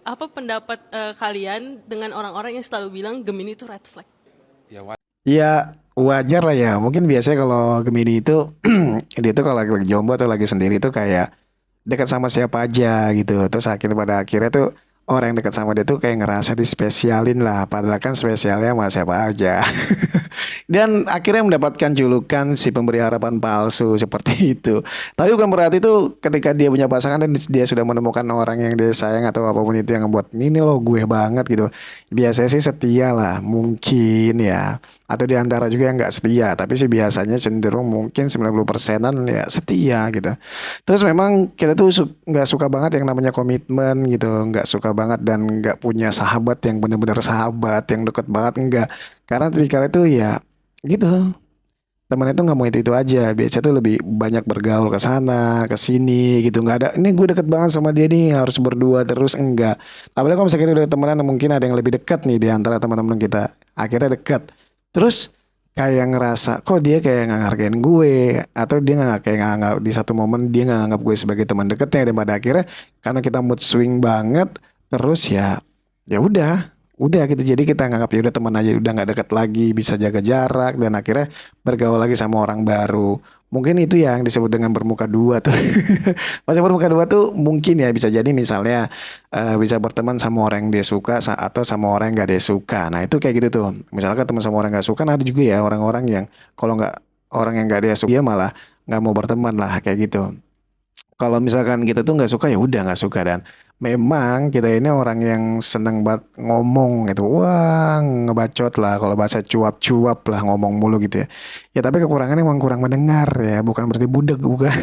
apa pendapat kalian dengan orang-orang yang selalu bilang Gemini itu red flag? Ya Ya wajar lah ya. Mungkin biasanya kalau Gemini itu dia tuh kalau lagi jomblo atau lagi sendiri tuh kayak dekat sama siapa aja gitu. Terus akhirnya pada akhirnya tuh orang yang dekat sama dia tuh kayak ngerasa dispesialin lah. Padahal kan spesialnya sama siapa aja. Dan akhirnya mendapatkan julukan si pemberi harapan palsu seperti itu. Tapi bukan berarti itu ketika dia punya pasangan dan dia sudah menemukan orang yang dia sayang atau apapun itu yang membuat ini loh gue banget gitu. Biasanya sih setia lah, mungkin ya. Atau di antara juga yang nggak setia, tapi sih biasanya cenderung mungkin 90%-an ya setia gitu. Terus memang kita tuh nggak suka banget yang namanya komitmen gitu, nggak suka banget dan nggak punya sahabat yang benar-benar sahabat yang deket banget enggak. Karena tipikal itu ya gitu, temen itu nggak mau itu aja, biasanya tuh lebih banyak bergaul ke sana ke sini gitu, nggak ada ini gue deket banget sama dia nih harus berdua terus, enggak. Apalagi kalau misalnya kita udah temenan mungkin ada yang lebih dekat nih di antara teman-teman kita, akhirnya dekat terus kayak ngerasa kok dia kayak nggak ngargain gue, atau dia nggak kayak nggak di satu momen dia nggak anggap gue sebagai teman dekatnya, dan pada akhirnya karena kita mood swing banget terus ya, ya udah gitu, jadi kita nganggap ya udah teman aja, udah nggak deket lagi, bisa jaga jarak dan akhirnya bergaul lagi sama orang baru. Mungkin itu yang disebut dengan bermuka dua tuh. Masih bermuka dua tuh mungkin ya bisa jadi misalnya bisa berteman sama orang yang dia suka atau sama orang yang nggak dia suka. Nah itu kayak gitu tuh. Misalkan teman sama orang nggak suka, nah ada juga ya orang-orang yang kalau nggak orang yang nggak dia suka dia malah nggak mau berteman lah kayak gitu. Kalau misalkan kita tuh nggak suka ya udah nggak suka, dan memang kita ini orang yang seneng banget ngomong gitu, wah ngebacot lah kalau bahasa cuap-cuap lah, ngomong mulu gitu ya. Ya tapi kekurangannya emang kurang mendengar ya, bukan berarti budek bukan.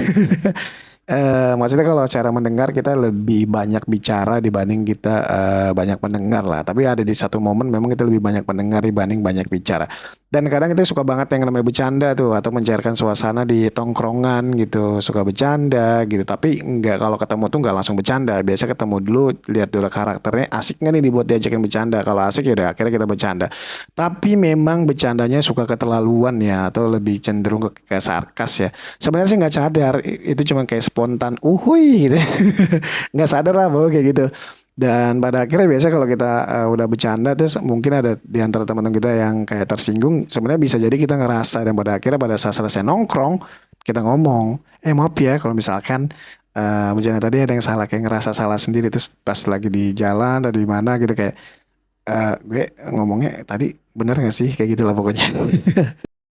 Maksudnya kalau cara mendengar kita lebih banyak bicara dibanding kita banyak mendengar lah. Tapi ada di satu momen memang kita lebih banyak mendengar dibanding banyak bicara. Dan kadang kita suka banget yang namanya bercanda tuh atau mencairkan suasana di tongkrongan gitu. Suka bercanda gitu. Tapi enggak, kalau ketemu tuh nggak langsung bercanda. Biasa ketemu dulu, lihat dulu karakternya asik nggak nih dibuat diajakin bercanda. Kalau asik ya udah akhirnya kita bercanda. Tapi memang bercandanya suka keterlaluan ya, atau lebih cenderung ke sarkas ya. Sebenarnya sih nggak sadar, itu cuma kayak spontan, uhui gitu. Nggak sadar lah bahwa kayak gitu. Dan pada akhirnya biasa kalau kita udah bercanda terus mungkin ada di antara teman-teman kita yang kayak tersinggung, sebenarnya bisa jadi kita ngerasa, dan pada akhirnya pada saat selesai nongkrong kita ngomong, maaf ya kalau misalkan bercanda tadi ada yang salah, kayak ngerasa salah sendiri, terus pas lagi di jalan atau di mana gitu kayak gue ngomongnya tadi bener gak sih, kayak gitu lah pokoknya.